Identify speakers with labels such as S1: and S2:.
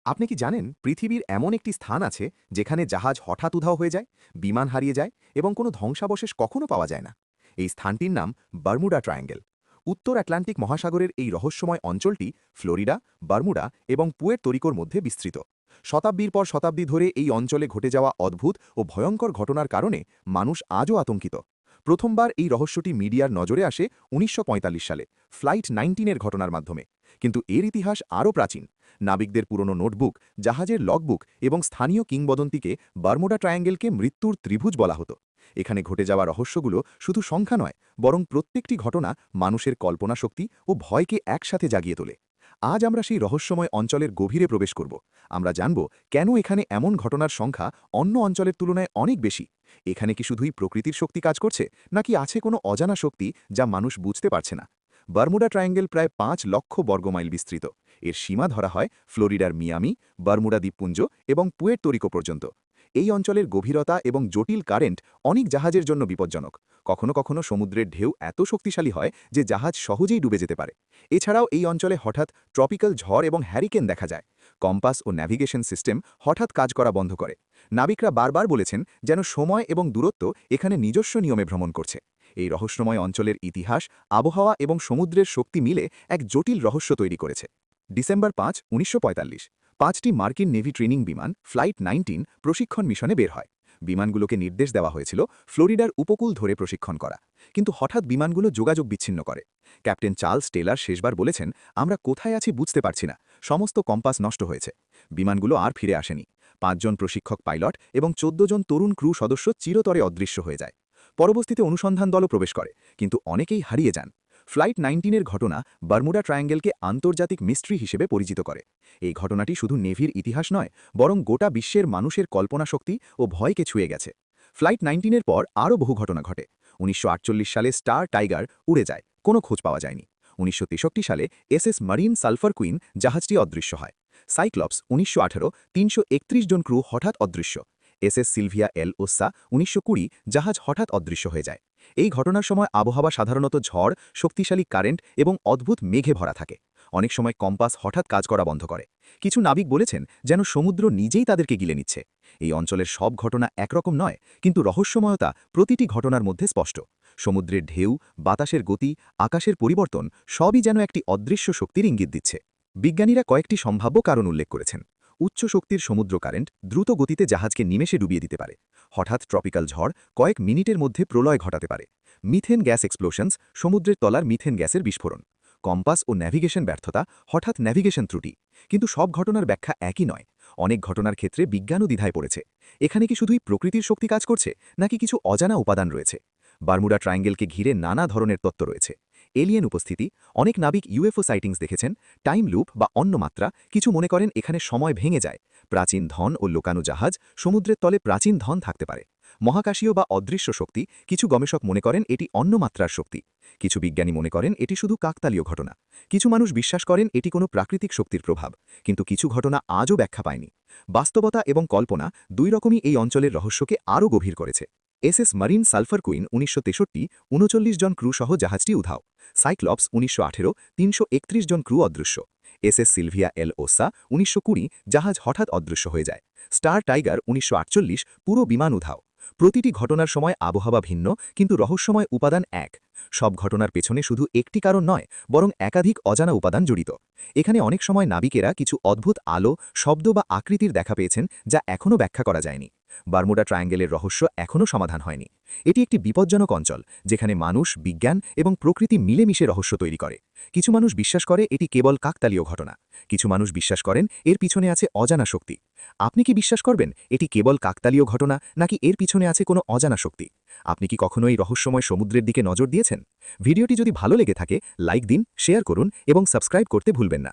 S1: আপনি কি জানেন পৃথিবীর এমন একটি স্থান আছে যেখানে জাহাজ হঠাৎ উধাও হয়ে যায়, বিমান হারিয়ে যায় এবং কোনো ধ্বংসাবশেষ কখনো পাওয়া যায় না? এই স্থানটির নাম বারমুডা ট্রায়াঙ্গেল। উত্তর আটলান্টিক মহাসাগরের এই রহস্যময় অঞ্চলটি ফ্লোরিডা, বারমুডা এবং পুয়ের্তো রিকোর মধ্যে বিস্তৃত। শতাব্দীর পর শতাব্দী ধরে এই অঞ্চলে ঘটে যাওয়া অদ্ভুত ও ভয়ঙ্কর ঘটনার কারণে মানুষ আজও আতঙ্কিত। প্রথমবার এই রহস্যটি মিডিয়ার নজরে আসে ১৯৪৫ সালে ফ্লাইট ১৯-এর ঘটনার মাধ্যমে। কিন্তু এর ইতিহাস আরও প্রাচীন। নাবিকদের পুরনো নোটবুক, জাহাজের লগবুক এবং স্থানীয় কিংবদন্তিকে বারমুডা ট্রায়াঙ্গেলকে মৃত্যুর ত্রিভুজ বলা হতো। এখানে ঘটে যাওয়া রহস্যগুলো শুধু সংখ্যা নয়, বরং প্রত্যেকটি ঘটনা মানুষের কল্পনা শক্তি ও ভয়কে একসাথে জাগিয়ে তোলে। আজ আমরা সেই রহস্যময় অঞ্চলের গভীরে প্রবেশ করব। আমরা জানব কেন এখানে এমন ঘটনার সংখ্যা অন্য অঞ্চলের তুলনায় অনেক বেশি। এখানে কি শুধুই প্রকৃতির শক্তি কাজ করছে, নাকি আছে কোনো অজানা শক্তি যা মানুষ বুঝতে পারছে না? বারমুডা ট্রায়াঙ্গেল প্রায় ৫ লক্ষ বর্গমাইল বিস্তৃত। এর সীমা ধরা হয় ফ্লোরিডার মিয়ামি, বারমুডা দ্বীপপুঞ্জ এবং পুয়ের্তো রিকো পর্যন্ত। এই অঞ্চলের গভীরতা এবং জটিল কারেন্ট অনেক জাহাজের জন্য বিপজ্জনক। কখনো কখনো সমুদ্রের ঢেউ এত শক্তিশালী হয় যে জাহাজ সহজেই ডুবে যেতে পারে। এছাড়াও এই অঞ্চলে হঠাৎ ট্রপিক্যাল ঝড় এবং হ্যারিকেন দেখা যায়। কম্পাস ও ন্যাভিগেশন সিস্টেম হঠাৎ কাজ করা বন্ধ করে। নাবিকরা বারবার বলেছেন যেন সময় এবং দূরত্ব এখানে নিজস্ব নিয়মে ভ্রমণ করছে। এই রহস্যময় অঞ্চলের ইতিহাস, আবহাওয়া এবং সমুদ্রের শক্তি মিলে এক জটিল রহস্য তৈরি করেছে। ডিসেম্বর ৫, ১৯৪৫ ৫টি মার্কিন নেভি ট্রেনিং বিমান ফ্লাইট ১৯ প্রশিক্ষণ মিশনে বের হয়। বিমানগুলোকে নির্দেশ দেওয়া হয়েছিল ফ্লোরিডার উপকূল ধরে প্রশিক্ষণ করা। কিন্তু হঠাৎ বিমানগুলো যোগাযোগ বিচ্ছিন্ন করে। ক্যাপ্টেন চার্লস টেলার শেষবার বলেছেন, আমরা কোথায় আছি বুঝতে পারছি না, সমস্ত কম্পাস নষ্ট হয়েছে। বিমানগুলো আর ফিরে আসেনি। ৫ জন প্রশিক্ষক পাইলট এবং ১৪ জন তরুণ ক্রু সদস্য চিরতরে অদৃশ্য হয়ে যায়। পরবর্তীতে অনুসন্ধান দলও প্রবেশ করে, কিন্তু অনেকেই হারিয়ে যান। ফ্লাইট ১৯-এর ঘটনা বারমুডা ট্রায়াঙ্গেলকে আন্তর্জাতিক মিস্ট্রি হিসেবে পরিচিত করে। এই ঘটনাটি শুধু নেভির ইতিহাস নয়, বরং গোটা বিশ্বের মানুষের কল্পনা শক্তি ও ভয়কে ছুঁয়ে গেছে। ফ্লাইট ১৯-এর পর আরও বহু ঘটনা ঘটে। ১৯৪৮ সালে স্টার টাইগার উড়ে যায়, কোনো খোঁজ পাওয়া যায়নি। ১৯৬৩ সালে এসএস মারিন সালফার কুইন জাহাজটি অদৃশ্য হয়। সাইক্লপস ১৯১৮ ৩৩১ জন ক্রু হঠাৎ অদৃশ্য। এসএস সিলভিয়া এল ওসা ১৯২০ জাহাজ হঠাৎ অদৃশ্য হয়ে যায়। এই ঘটনার সময় আবহাওয়া সাধারণত ঝড়, শক্তিশালী কারেন্ট এবং অদ্ভুত মেঘে ভরা থাকে। অনেক সময় কম্পাস হঠাৎ কাজ করা বন্ধ করে। কিছু নাবিক বলেছেন যেন সমুদ্র নিজেই তাদেরকে গিলে নিচ্ছে। এই অঞ্চলের সব ঘটনা একরকম নয়, কিন্তু রহস্যময়তা প্রতিটি ঘটনার মধ্যে স্পষ্ট। সমুদ্রের ঢেউ, বাতাসের গতি, আকাশের পরিবর্তন সবই যেন একটি অদৃশ্য শক্তির ইঙ্গিত দিচ্ছে। বিজ্ঞানীরা কয়েকটি সম্ভাব্য কারণ উল্লেখ করেছেন। উচ্চ শক্তির সমুদ্র কারেন্ট দ্রুত গতিতে জাহাজকে নিমেষে ডুবিয়ে দিতে পারে। হঠাৎ ট্রপিক্যাল ঝড় কয়েক মিনিটের মধ্যে প্রলয় ঘটাতে পারে। মিথেন গ্যাস এক্সপ্লোশনস, সমুদ্রের তলার মিথেন গ্যাসের বিস্ফোরণ। কম্পাস ও ন্যাভিগেশন ব্যর্থতা, হঠাৎ ন্যাভিগেশন ত্রুটি। কিন্তু সব ঘটনার ব্যাখ্যা একই নয়। অনেক ঘটনার ক্ষেত্রে বিজ্ঞানও দ্বিধায় পড়েছে। এখানে কি শুধুই প্রকৃতির শক্তি কাজ করছে, নাকি কিছু অজানা উপাদান রয়েছে? বারমুডা ট্রায়াঙ্গেলকে ঘিরে নানা ধরনের তত্ত্ব রয়েছে। এলিয়েন উপস্থিতি, অনেক নাবিক ইউএফও সাইটিংস দেখেছেন। টাইম লুপ বা অন্য মাত্রা, কিছু মনে করেন এখানে সময় ভেঙে যায়। প্রাচীন ধন ও লোকানো জাহাজ, সমুদ্রের তলে প্রাচীন ধন থাকতে পারে। মহাকাশীয় বা অদৃশ্য শক্তি, কিছু গবেষক মনে করেন এটি অন্য মাত্রার শক্তি। কিছু বিজ্ঞানী মনে করেন এটি শুধু কাকতালীয় ঘটনা। কিছু মানুষ বিশ্বাস করেন এটি কোনো প্রাকৃতিক শক্তির প্রভাব, কিন্তু কিছু ঘটনা আজও ব্যাখ্যা পায়নি। বাস্তবতা এবং কল্পনা দুই রকমই এই অঞ্চলের রহস্যকে আরও গভীর করেছে। এসএস মারিন সালফার কুইন ১৯৬৩ ৩৯ জন ক্রু সহ জাহাজটি উধাও। সাইক্লপস ১৯১৮ ৩৩১ জন ক্রু অদৃশ্য। এসএস সিলভিয়া এল ওসা ১৯২০ জাহাজ হঠাৎ অদৃশ্য হয়ে যায়। স্টার টাইগার ১৯৪৮ পুরো বিমান উধাও। প্রতিটি ঘটনার সময় আবহাওয়া ভিন্ন, কিন্তু রহস্যময় উপাদান এক। সব ঘটনার পেছনে শুধু একটি কারণ নয়, বরং একাধিক অজানা উপাদান জড়িত। এখানে অনেক সময় নাবিকেরা কিছু অদ্ভুত আলো, শব্দ বা আকৃতির দেখা পেয়েছেন যা এখনও ব্যাখ্যা করা যায়নি। বারমুডা ট্রায়াঙ্গেলের রহস্য এখনও সমাধান হয়নি। এটি একটি বিপজ্জনক অঞ্চল, যেখানে মানুষ, বিজ্ঞান এবং প্রকৃতি মিলেমিশে রহস্য তৈরি করে। কিছু মানুষ বিশ্বাস করে এটি কেবল কাকতালীয় ঘটনা। কিছু মানুষ বিশ্বাস করেন এর পিছনে আছে অজানা শক্তি। আপনি কি বিশ্বাস করবেন এটি কেবল কাকতালীয় ঘটনা, নাকি এর পিছনে আছে কোনো অজানা শক্তি? আপনি কি কখনো এই রহস্যময় সমুদ্রের দিকে নজর দিয়েছেন? ভিডিওটি যদি ভালো লেগে থাকে, লাইক দিন, শেয়ার করুন এবং সাবস্ক্রাইব করতে ভুলবেন না।